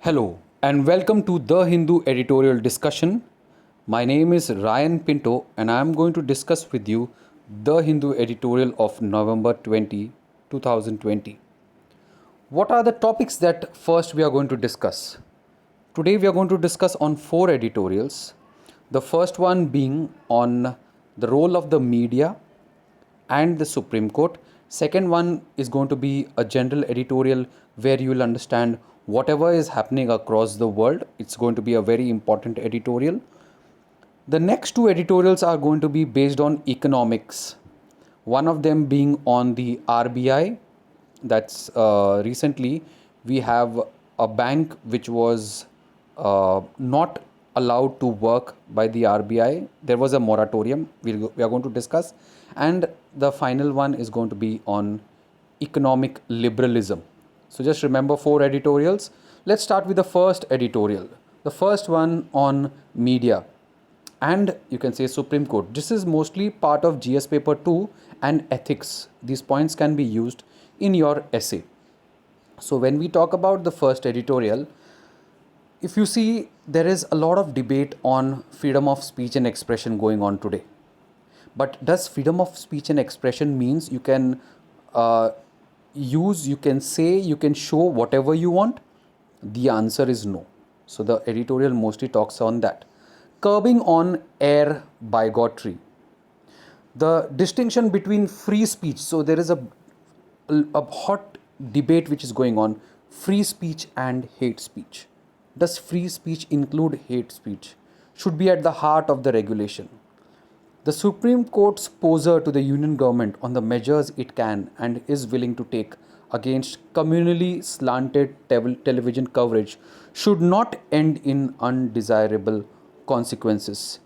Hello and welcome to The Hindu editorial discussion. My name is Ryan Pinto and I am going to discuss with you The Hindu editorial of November 2020. What are the topics that first we are going to discuss? Today we are going to discuss on four editorials. The first one being on the role of the media and the Supreme Court. Second one is going to be a general editorial where you will understand whatever is happening across the world. It's going to be a very important editorial. The next two editorials are going to be based on economics. One of them being on the RBI. That's recently we have a bank which was not allowed to work by the RBI. There was a moratorium we are going to discuss. And the final one is going to be on economic liberalism. So just remember four editorials. Let's start with the first editorial. The first one on media and you can say Supreme Court. This is mostly part of GS paper 2 and ethics. These points can be used in your essay. So when we talk about the first editorial, if you see, there is a lot of debate on freedom of speech and expression going on today. But does freedom of speech and expression means you can use, you can say, you can show whatever you want? The answer is no. So the editorial mostly talks on that. Curbing on air bigotry. The distinction between free speech. So there is a hot debate which is going on. Free speech and hate speech. Does free speech include hate speech? Should be at the heart of the regulation. The Supreme Court's poser to the Union government on the measures it can and is willing to take against communally slanted television coverage should not end in undesirable consequences.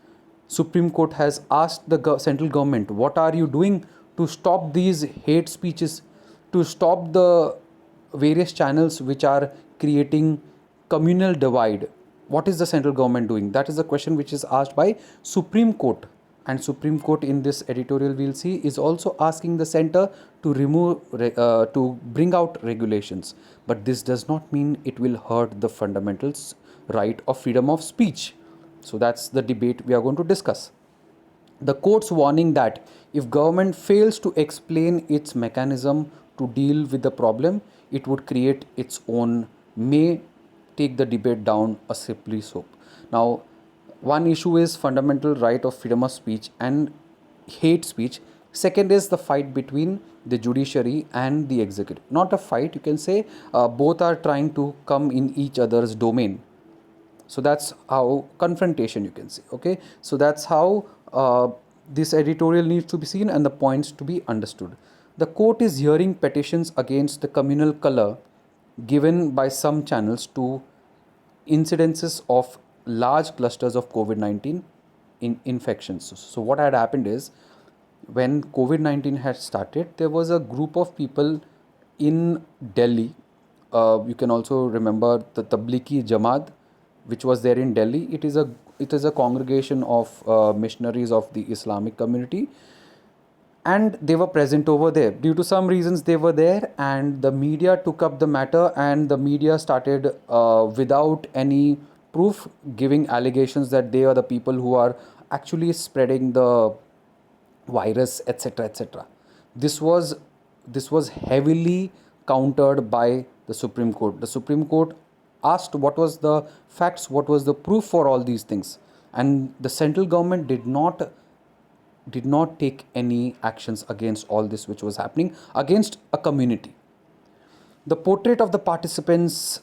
Supreme Court has asked the central government, what are you doing to stop these hate speeches, to stop the various channels which are creating communal divide? What is the central government doing? That is the question which is asked by Supreme Court. And Supreme Court in this editorial we'll see is also asking the center to to bring out regulations. But this does not mean it will hurt the fundamentals right of freedom of speech. So that's the debate we are going to discuss. The court's warning that if government fails to explain its mechanism to deal with the problem, it would create its own, may take the debate down a slippery slope. Now, one issue is fundamental right of freedom of speech and hate speech. Second is the fight between the judiciary and the executive. Not a fight, you can say both are trying to come in each other's domain. So that's how confrontation you can say. Okay, so that's how this editorial needs to be seen and the points to be understood. The court is hearing petitions against the communal color given by some channels to incidences of large clusters of COVID-19 infections. So what had happened is when COVID-19 had started, there was a group of people in Delhi. You can also remember the Tablighi Jamaat, which was there in Delhi. It is a congregation of missionaries of the Islamic community. And they were present over there. Due to some reasons, they were there, and the media took up the matter, and the media started without any proof giving allegations that they are the people who are actually spreading the virus, etc., etc. This was heavily countered by the Supreme Court. The Supreme Court asked what was the facts, what was the proof for all these things, and the central government did not take any actions against all this which was happening against a community. The portrait of the participants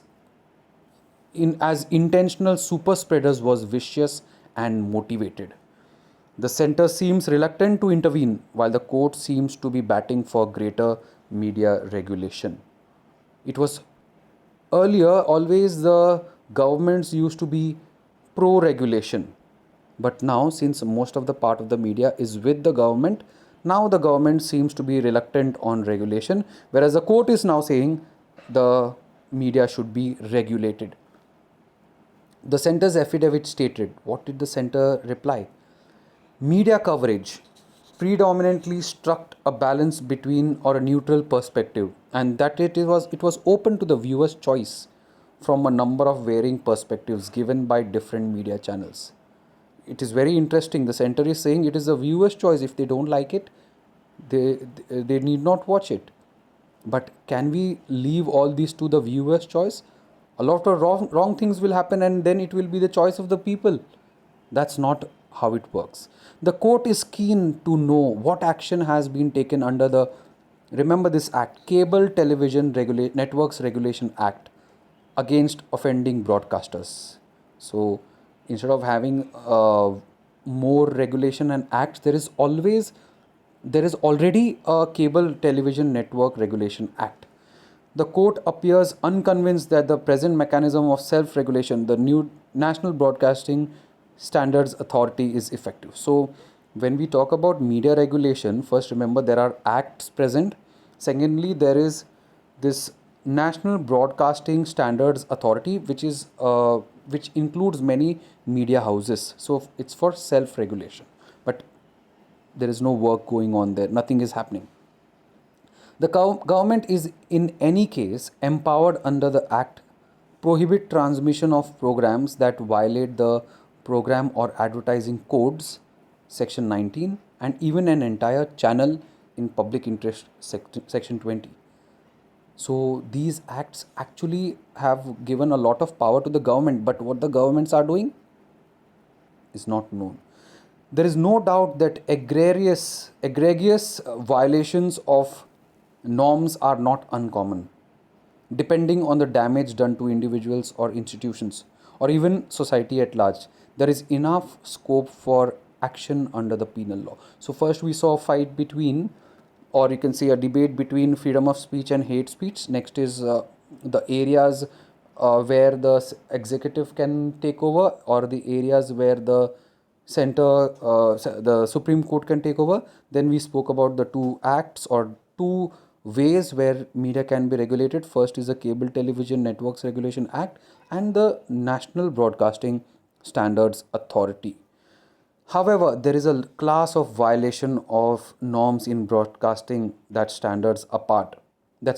as intentional super spreaders was vicious and motivated. The center seems reluctant to intervene while the court seems to be batting for greater media regulation. It was earlier always the governments used to be pro-regulation. But now, since most of the part of the media is with the government, now the government seems to be reluctant on regulation, whereas the court is now saying the media should be regulated. The center's affidavit stated, what did the center reply? Media coverage predominantly struck a balance between or a neutral perspective, and that it was open to the viewer's choice from a number of varying perspectives given by different media channels. It is very interesting. The center is saying it is the viewer's choice. If they don't like it, they they need not watch it. But can we leave all these to the viewer's choice? A lot of wrong things will happen, and then it will be the choice of the people. That's not how it works. The court is keen to know what action has been taken under the, remember this act, Cable Television Networks Regulation Act, against offending broadcasters. So instead of having more regulation and acts, there is already a Cable Television Network Regulation Act. The court appears unconvinced that the present mechanism of self regulation, the new National Broadcasting Standards Authority, is effective. So, when we talk about media regulation, first remember there are acts present. Secondly, there is this National Broadcasting Standards Authority, which includes many media houses. So, it's for self regulation. But there is no work going on there, nothing is happening. The government is in any case empowered under the act prohibit transmission of programs that violate the program or advertising codes, section 19, and even an entire channel in public interest, section 20. So these acts actually have given a lot of power to the government, but what the governments are doing is not known. There is no doubt that egregious violations of norms are not uncommon, depending on the damage done to individuals or institutions, or even society at large. There is enough scope for action under the penal law. So, first we saw a fight between, or you can say a debate between freedom of speech and hate speech. Next is the areas where the executive can take over, or the areas where the the Supreme Court can take over. Then we spoke about the two acts or two ways where media can be regulated. First is the Cable Television Networks Regulation Act and the National Broadcasting Standards Authority. However, there is a class of violation of norms in broadcasting that stands apart. The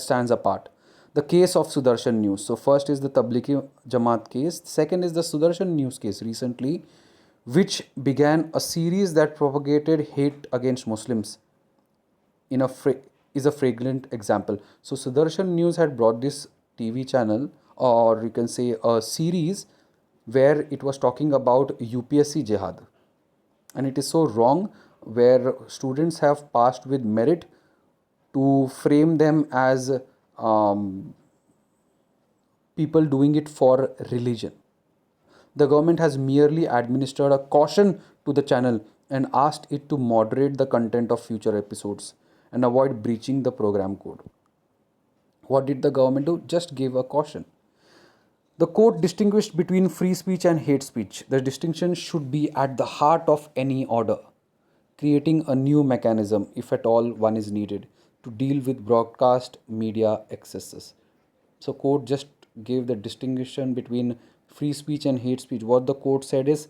case of Sudarshan News. So first is the Tablighi Jamaat case. Second is the Sudarshan News case recently, which began a series that propagated hate against Muslims is a fragrant example. So Sudarshan News had brought this TV channel, or you can say a series, where it was talking about UPSC jihad, and it is so wrong, where students have passed with merit to frame them as people doing it for religion. The government has merely administered a caution to the channel and asked it to moderate the content of future episodes and avoid breaching the program code. What did the government do? Just gave a caution. The court distinguished between free speech and hate speech. The distinction should be at the heart of any order, creating a new mechanism, if at all one is needed, to deal with broadcast media excesses. So court just gave the distinction between free speech and hate speech. What the court said is,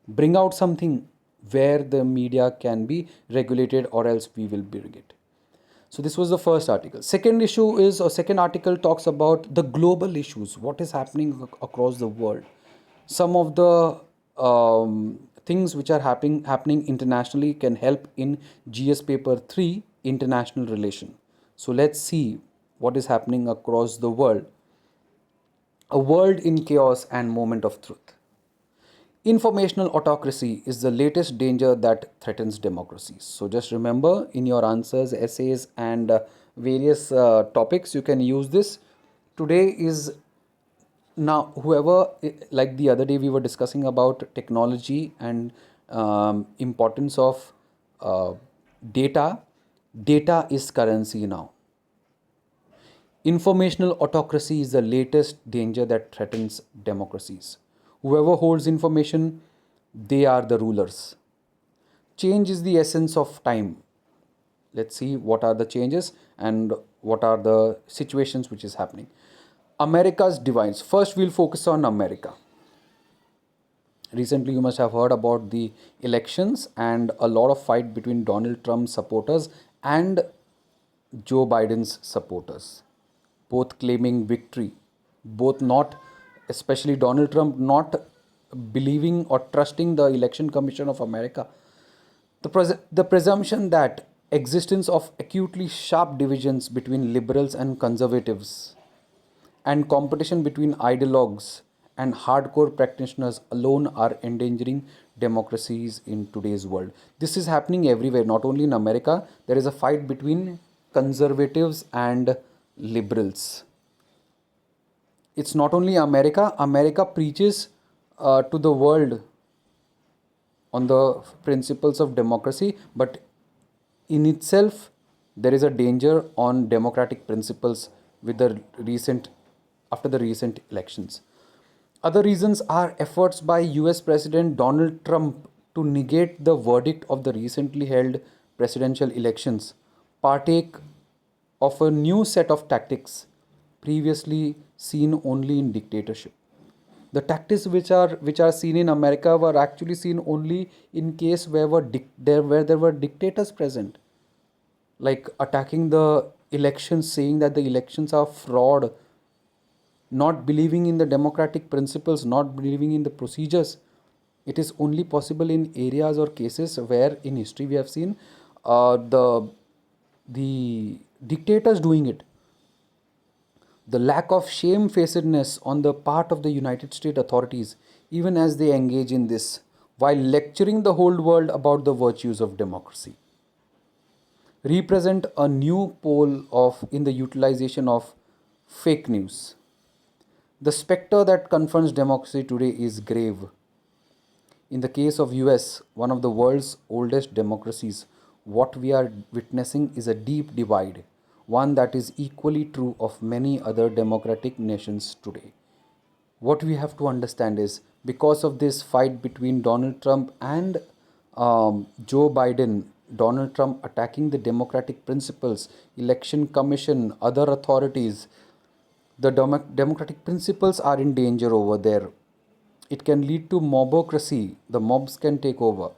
bring out something where the media can be regulated, or else we will bring it. So this was the first article. Second article talks about the global issues, what is happening across the world. Some of the things which are happening internationally can help in GS paper 3, international relation. So let's see what is happening across the world. A world in chaos and moment of truth. Informational autocracy is the latest danger that threatens democracies. So just remember, in your answers, essays, and various topics, you can use this. Today is now, whoever, like the other day, we were discussing about technology and importance of data. Data is currency now. Informational autocracy is the latest danger that threatens democracies. Whoever holds information, they are the rulers. Change is the essence of time. Let's see what are the changes and what are the situations which is happening. America's divides. First, we'll focus on America. Recently, you must have heard about the elections and a lot of fight between Donald Trump's supporters and Joe Biden's supporters, both claiming victory, both not especially Donald Trump, not believing or trusting the Election Commission of America, the presumption that existence of acutely sharp divisions between liberals and conservatives and competition between ideologues and hardcore practitioners alone are endangering democracies in today's world. This is happening everywhere, not only in America. There is a fight between conservatives and liberals. It's not only America. America preaches to the world on the principles of democracy, but in itself, there is a danger on democratic principles with the recent after the recent elections. Other reasons are efforts by US President Donald Trump to negate the verdict of the recently held presidential elections, partake of a new set of tactics previously seen only in dictatorship. The tactics which are seen in America were actually seen only in case where there were dictators present, like attacking the elections, saying that the elections are fraud, not believing in the democratic principles, not believing in the procedures. It is only possible in areas or cases where in history we have seen the dictators doing it. The lack of shamefacedness on the part of the United States authorities, even as they engage in this, while lecturing the whole world about the virtues of democracy, represent a new pole of in the utilization of fake news. The specter that confronts democracy today is grave. In the case of US, one of the world's oldest democracies, what we are witnessing is a deep divide, one that is equally true of many other democratic nations today. What we have to understand is because of this fight between Donald Trump and Joe Biden, Donald Trump attacking the democratic principles, election commission, other authorities, the democratic principles are in danger over there. It can lead to mobocracy. The mobs can take over,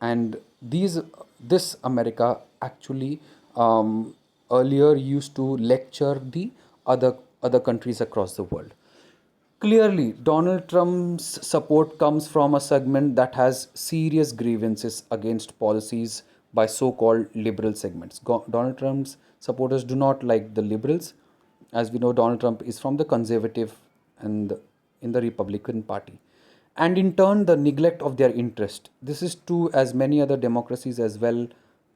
and this America actually earlier used to lecture the other countries across the world. Clearly, Donald Trump's support comes from a segment that has serious grievances against policies by so called liberal segments. Donald Trump's supporters do not like the liberals. As we know, Donald Trump is from the conservative and in the Republican Party. And in turn, the neglect of their interest. This is true as many other democracies as well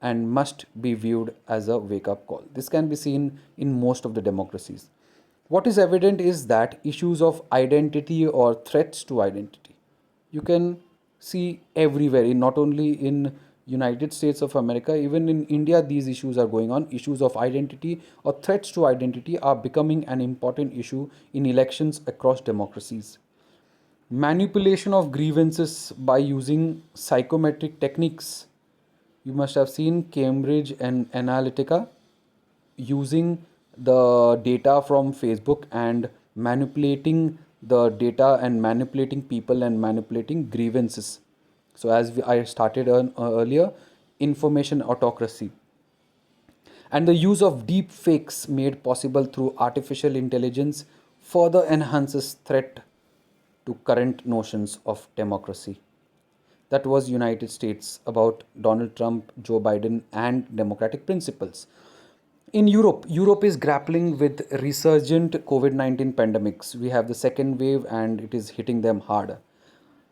and must be viewed as a wake up call. This can be seen in most of the democracies. What is evident is that issues of identity or threats to identity you can see everywhere, in not only in United States of America, even in India these issues are going on. Issues of identity or threats to identity are becoming an important issue in elections across democracies. Manipulation of grievances by using psychometric techniques. You must have seen Cambridge and Analytica using the data from Facebook and manipulating the data and manipulating people and manipulating grievances. So, as I started earlier, information autocracy and the use of deep fakes made possible through artificial intelligence further enhances threat to current notions of democracy. That was United States about Donald Trump, Joe Biden and democratic principles. In Europe, Europe is grappling with resurgent COVID-19 pandemics. We have the second wave and it is hitting them hard.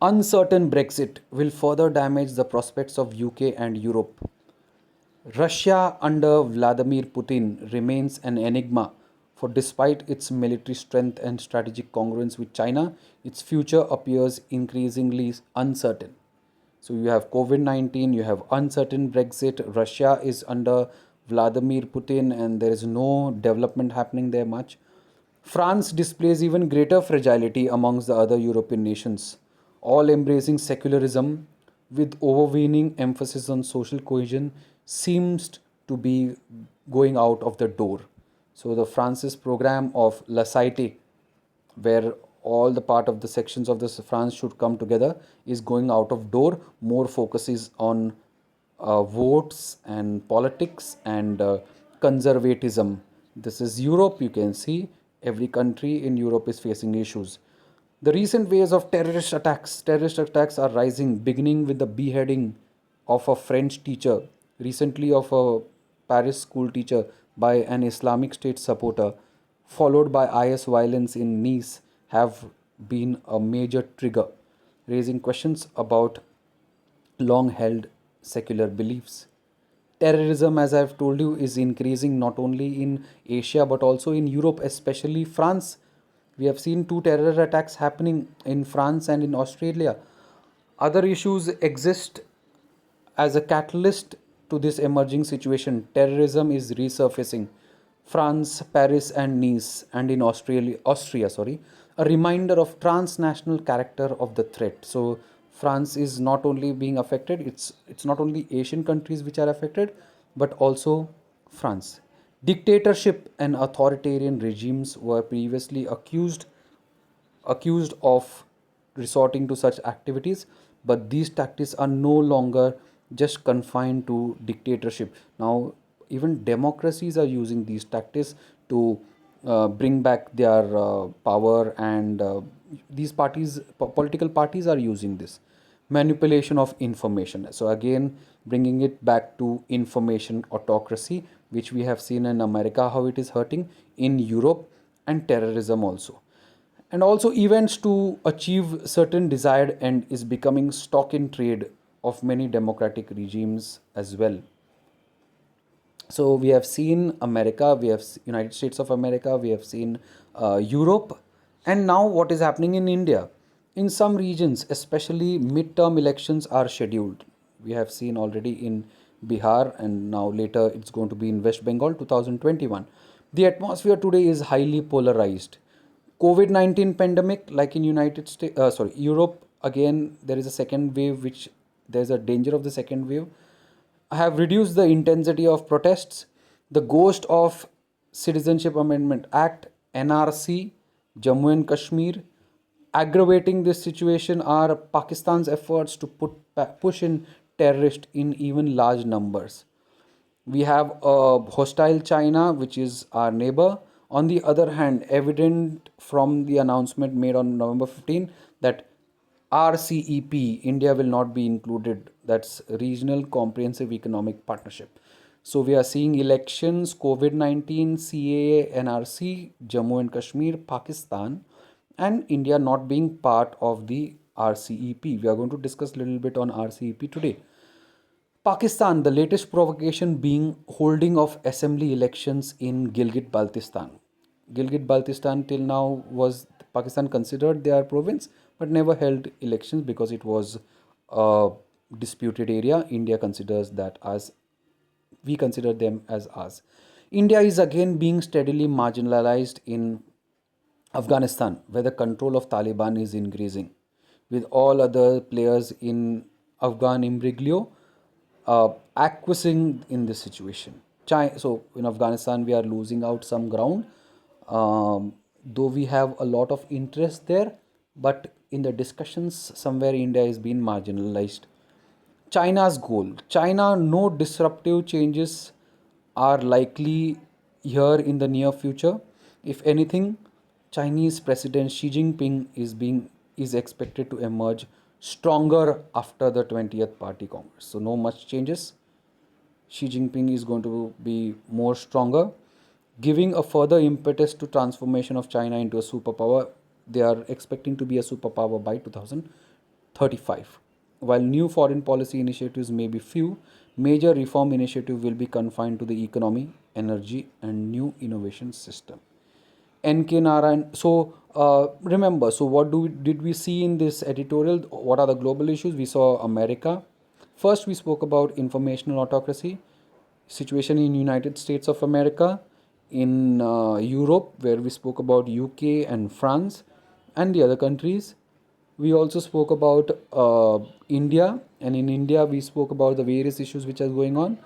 Uncertain Brexit will further damage the prospects of UK and Europe. Russia under Vladimir Putin remains an enigma, for despite its military strength and strategic congruence with China, its future appears increasingly uncertain. So you have COVID-19, you have uncertain Brexit, Russia is under Vladimir Putin, and there is no development happening there much. France displays even greater fragility amongst the other European nations, all embracing secularism with overweening emphasis on social cohesion seems to be going out of the door. So the France's program of laicite, where all the part of the sections of this France should come together, is going out of door. More focuses on votes and politics and conservatism. This is Europe. You can see every country in Europe is facing issues. The recent waves of terrorist attacks are rising, beginning with the beheading of a French teacher, recently of a Paris school teacher by an Islamic State supporter, followed by IS violence in Nice, have been a major trigger, raising questions about long held secular beliefs. Terrorism, as I've told you, is increasing not only in Asia but also in Europe, especially France. We have seen two terror attacks happening in France and in Australia. Other issues exist as a catalyst to this emerging situation. Terrorism is resurfacing. France, Paris, and Nice, and in Austria, sorry, a reminder of transnational character of the threat. So France is not only being affected; it's not only Asian countries which are affected, but also France. Dictatorship and authoritarian regimes were previously accused of resorting to such activities, but these tactics are no longer just confined to dictatorship. Now, even democracies are using these tactics to bring back their power, and these political parties, are using this manipulation of information. So, again, bringing it back to information autocracy, which we have seen in America how it is hurting, in Europe, and terrorism also. And also events to achieve certain desired end is becoming stock in trade of many democratic regimes as well. So we have seen America, we have United States of America, we have seen Europe, and now what is happening in India. In some regions, especially midterm elections are scheduled. We have seen already in Bihar, and now later it's going to be in West Bengal 2021. The atmosphere today is highly polarized. COVID-19 pandemic, like in United States, Europe, again there is a second wave, which there's a danger of the second wave, have reduced the intensity of protests. The ghost of Citizenship Amendment Act, NRC, Jammu and Kashmir. Aggravating this situation are Pakistan's efforts to push in terrorists in even large numbers. We have a hostile China, which is our neighbor. On the other hand, evident from the announcement made on November 15 that RCEP, India will not be included. That's Regional Comprehensive Economic Partnership. So we are seeing elections, COVID-19, CAA, NRC, Jammu and Kashmir, Pakistan, and India not being part of the RCEP. We are going to discuss a little bit on RCEP today. Pakistan, the latest provocation being holding of assembly elections in Gilgit-Baltistan. Gilgit-Baltistan till now was Pakistan considered their province, but never held elections because it was a disputed area. India considers that as we consider them as ours. India is again being steadily marginalized in Afghanistan, where the control of Taliban is increasing, with all other players in Afghan imbroglio acquiescing in this situation. So in Afghanistan, we are losing out some ground, though we have a lot of interest there, but in the discussions, somewhere India is being marginalized. China's goal. China, no disruptive changes are likely here in the near future. If anything, Chinese President Xi Jinping is expected to emerge stronger after the 20th Party Congress. So no much changes. Xi Jinping is going to be more stronger, giving a further impetus to transformation of China into a superpower. They are expecting to be a superpower by 2035. While new foreign policy initiatives may be few, major reform initiatives will be confined to the economy, energy, and new innovation system. NK Narayan. So remember, so did we see in this editorial? What are the global issues? We saw America. First, we spoke about informational autocracy, situation in United States of America, in Europe, where we spoke about UK and France, and the other countries. We also spoke about India, and in India, we spoke about the various issues which are going on,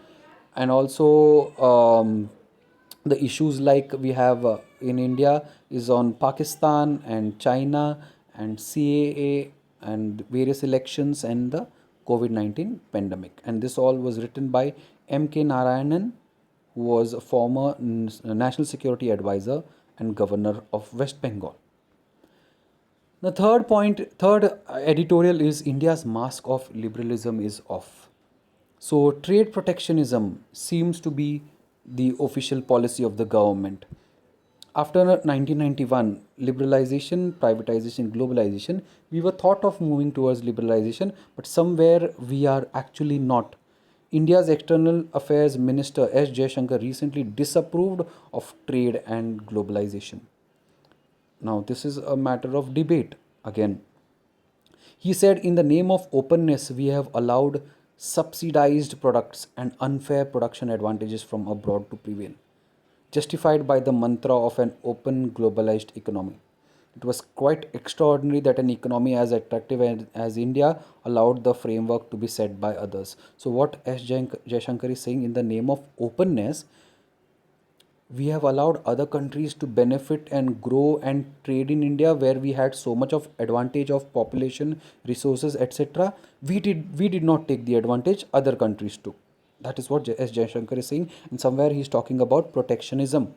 and also the issues like we have in India is on Pakistan and China and CAA and various elections and the COVID-19 pandemic. And this all was written by M.K. Narayanan, who was a former National Security Advisor and Governor of West Bengal. The third editorial is India's mask of liberalism is off. So, trade protectionism seems to be the official policy of the government. After 1991, liberalization, privatization, globalization, we were thought of moving towards liberalization, but somewhere we are actually not. India's External Affairs Minister S. Jaishankar recently disapproved of trade and globalization. Now, this is a matter of debate again. He said, in the name of openness, we have allowed subsidized products and unfair production advantages from abroad to prevail, justified by the mantra of an open, globalized economy. It was quite extraordinary that an economy as attractive as India allowed the framework to be set by others. So, what S. Jaishankar is saying, in the name of openness, we have allowed other countries to benefit and grow and trade in India, where we had so much of advantage of population, resources, etc. We did not take the advantage, other countries took. That is what S. Jaishankar is saying, and somewhere he is talking about protectionism.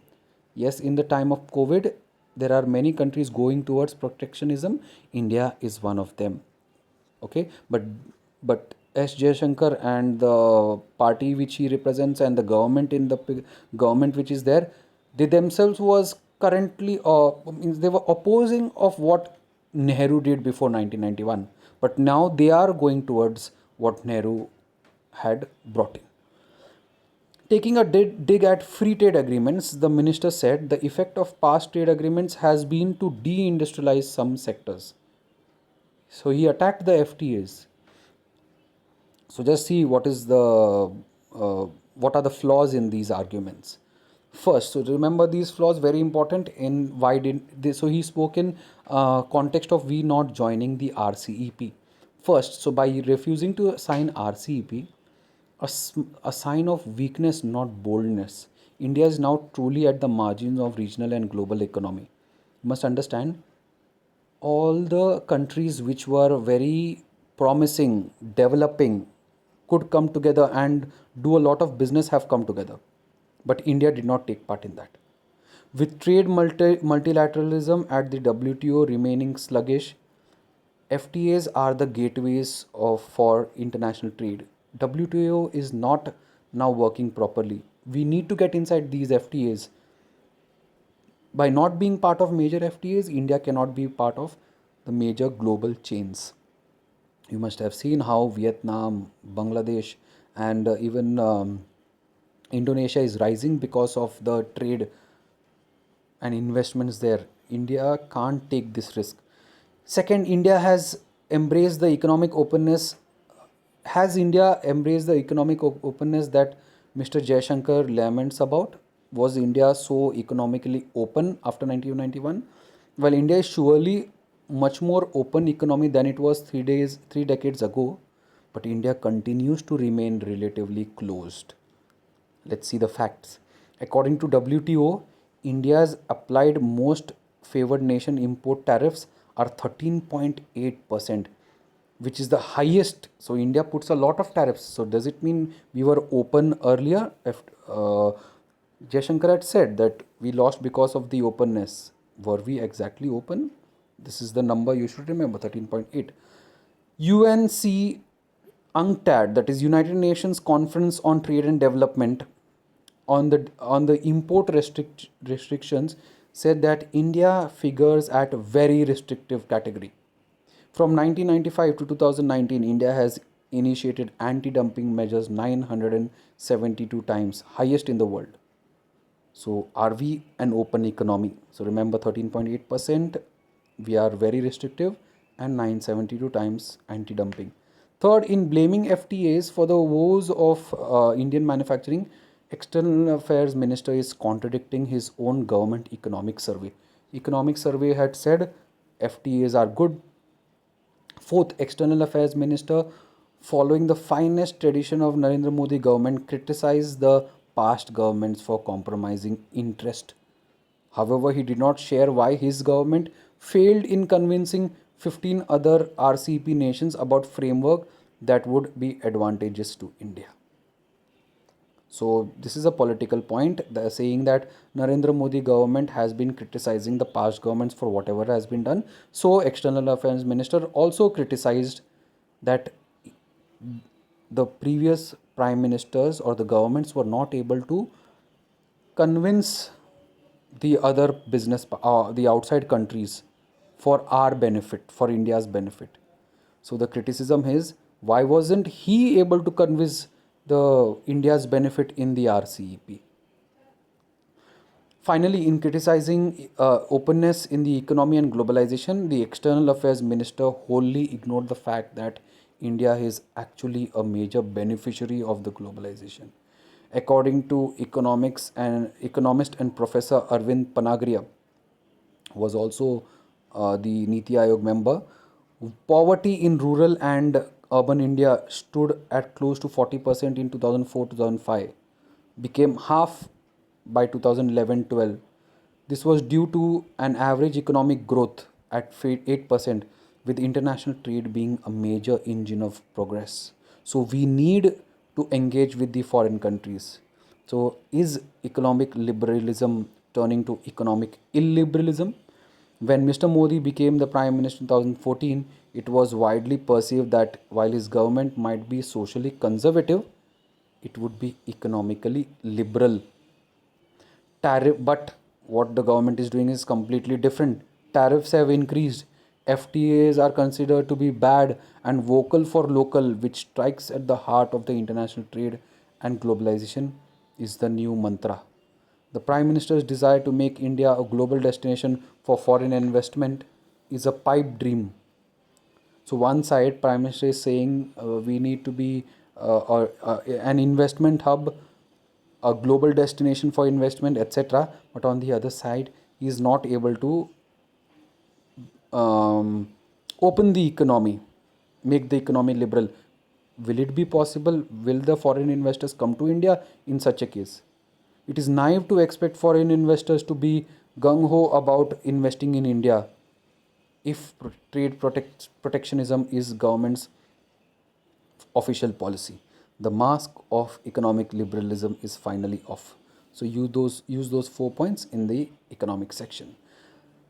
Yes, in the time of COVID, there are many countries going towards protectionism. India is one of them. Okay, but S. Jaishankar and the party which he represents and the government in the government which is there, they themselves was currently means they were opposing of what Nehru did before 1991, but now they are going towards what Nehru had brought in. Taking a dig at free trade agreements, the minister said the effect of past trade agreements has been to deindustrialize some sectors. So he attacked the FTAs. So just see what are the flaws in these arguments. First, so remember these flaws very important in why did they, so he spoke in context of we not joining the RCEP. First, so by refusing to sign RCEP, a sign of weakness, not boldness. India is now truly at the margins of regional and global economy. You must understand, all the countries which were very promising, developing, could come together and do a lot of business have come together. But India did not take part in that. With trade multilateralism at the WTO remaining sluggish, FTAs are the gateways for international trade. WTO is not now working properly. We need to get inside these FTAs. By not being part of major FTAs, India cannot be part of the major global chains. You must have seen how Vietnam, Bangladesh, and even Indonesia is rising because of the trade and investments there. India can't take this risk. Second, India has embraced the economic openness. Has India embraced the economic openness that Mr. Jaishankar laments about? Was India so economically open after 1991? Well, India is surely much more open economy than it was 3 decades ago, but India continues to remain relatively closed. Let's see the facts. According to WTO, India's applied most favored nation import tariffs are 13.8%, which is the highest. So India puts a lot of tariffs. So does it mean we were open earlier? If Jaishankar had said that we lost because of the openness. Were we exactly open? This is the number you should remember, 13.8. UNC UNCTAD, that is United Nations Conference on Trade and Development, on the restrictions, said that India figures at a very restrictive category. From 1995 to 2019, India has initiated anti-dumping measures 972 times, highest in the world. So are we an open economy? So remember, 13.8%, we are very restrictive, and 972 times anti-dumping. Third, in blaming FTAs for the woes of Indian manufacturing, External Affairs Minister is contradicting his own government economic survey. Economic survey had said FTAs are good. Fourth, External Affairs Minister, following the finest tradition of Narendra Modi government, criticized the past governments for compromising interest. However, he did not share why his government failed in convincing 15 other RCEP nations about framework that would be advantageous to India. So this is a political point. They're saying that Narendra Modi government has been criticizing the past governments for whatever has been done. So External Affairs Minister also criticized that the previous prime ministers or the governments were not able to convince the other the outside countries for our benefit, for India's benefit. So the criticism is, why wasn't he able to convince the India's benefit in the RCEP? Finally, in criticizing openness in the economy and globalization, the External Affairs Minister wholly ignored the fact that India is actually a major beneficiary of the globalization. According to economist and Professor Arvind Panagria, was also the Niti Aayog member. Poverty in rural and urban India stood at close to 40% in 2004-2005, became half by 2011-12. This was due to an average economic growth at 8%, with international trade being a major engine of progress. So we need to engage with the foreign countries. So is economic liberalism turning to economic illiberalism? When Mr. Modi became the Prime Minister in 2014, it was widely perceived that while his government might be socially conservative, it would be economically liberal. But what the government is doing is completely different. Tariffs have increased. FTAs are considered to be bad, and vocal for local, which strikes at the heart of the international trade and globalization, is the new mantra. The Prime Minister's desire to make India a global destination for foreign investment is a pipe dream. So one side, Prime Minister is saying we need to be an investment hub, a global destination for investment, etc. But on the other side, he is not able to um, open the economy, make the economy liberal. Will it be possible? Will the foreign investors come to India in such a case? It is naive to expect foreign investors to be gung ho about investing in India if protectionism is government's official policy. The mask of economic liberalism is finally off. So use those 4 points in the economic section.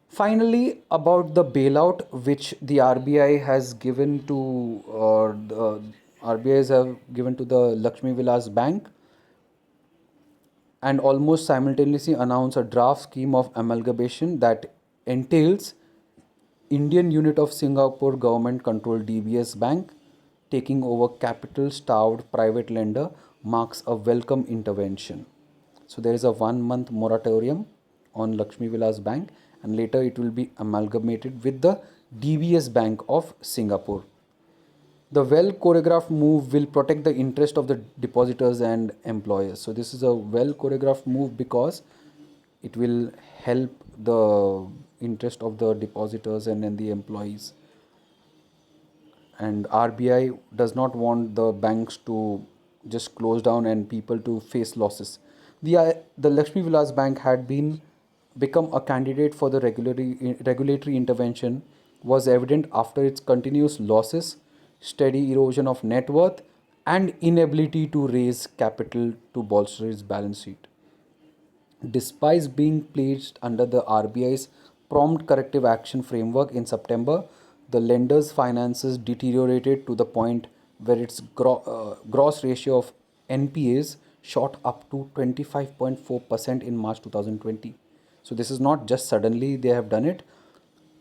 Finally, about the bailout which the RBI has given to, or the RBIs have given to the Lakshmi Vilas Bank, and almost simultaneously announce a draft scheme of amalgamation that entails Indian unit of Singapore government controlled DBS Bank taking over capital starved private lender marks a welcome intervention. So there is a 1 month moratorium on Lakshmi Vilas Bank, and later it will be amalgamated with the DBS Bank of Singapore. The well choreographed move will protect the interest of the depositors and employers. So this is a well choreographed move because it will help the interest of the depositors and the employees. And RBI does not want the banks to just close down and people to face losses. The Lakshmi Vilas Bank had been become a candidate for the regulatory intervention was evident after its continuous losses, steady erosion of net worth, and inability to raise capital to bolster its balance sheet. Despite being placed under the RBI's prompt corrective action framework in September, the lender's finances deteriorated to the point where its gross ratio of NPAs shot up to 25.4% in March 2020. So this is not just suddenly they have done it.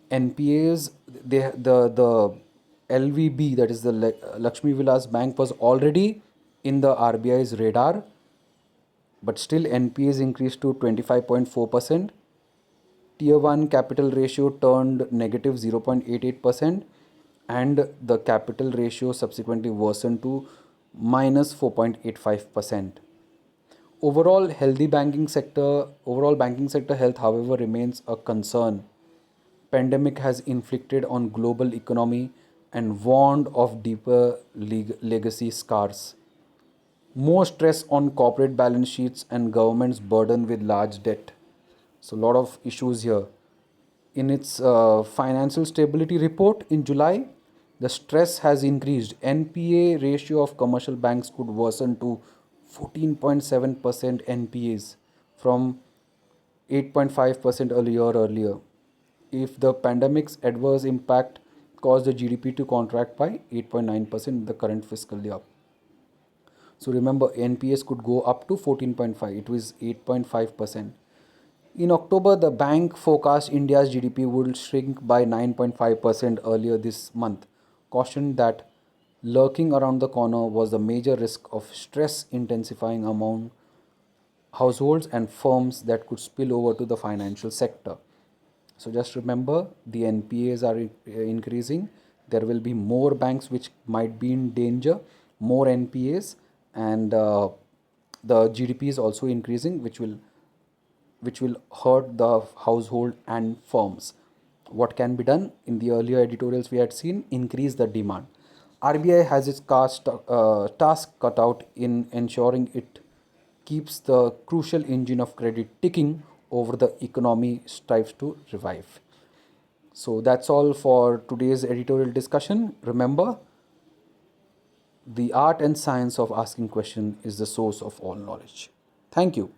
NPAs, the LVB, that is the Lakshmi Vilas Bank, was already in the RBI's radar, but still NPAs increased to 25.4%. Tier 1 capital ratio turned negative 0.88%, and the capital ratio subsequently worsened to minus 4.85%. Overall banking sector health, however, remains a concern. Pandemic has inflicted on global economy and warned of deeper legacy scars. More stress on corporate balance sheets and governments burdened with large debt. So, a lot of issues here. In its financial stability report in July, the stress has increased. NPA ratio of commercial banks could worsen to 14.7% NPAs from 8.5% a year earlier. If the pandemic's adverse impact caused the GDP to contract by 8.9% in the current fiscal year. So remember, NPS could go up to 14.5. It was 8.5%. In October, the bank forecast India's GDP would shrink by 9.5% earlier this month, cautioned that lurking around the corner was the major risk of stress intensifying among households and firms that could spill over to the financial sector. So just remember, the NPAs are increasing. There will be more banks which might be in danger, more NPAs, and the GDP is also increasing, which will hurt the household and firms. What can be done? In the earlier editorials we had seen, increase the demand. RBI has its task cut out in ensuring it keeps the crucial engine of credit ticking over the economy strives to revive. So that's all for today's editorial discussion. Remember, the art and science of asking question is the source of all knowledge. Thank you.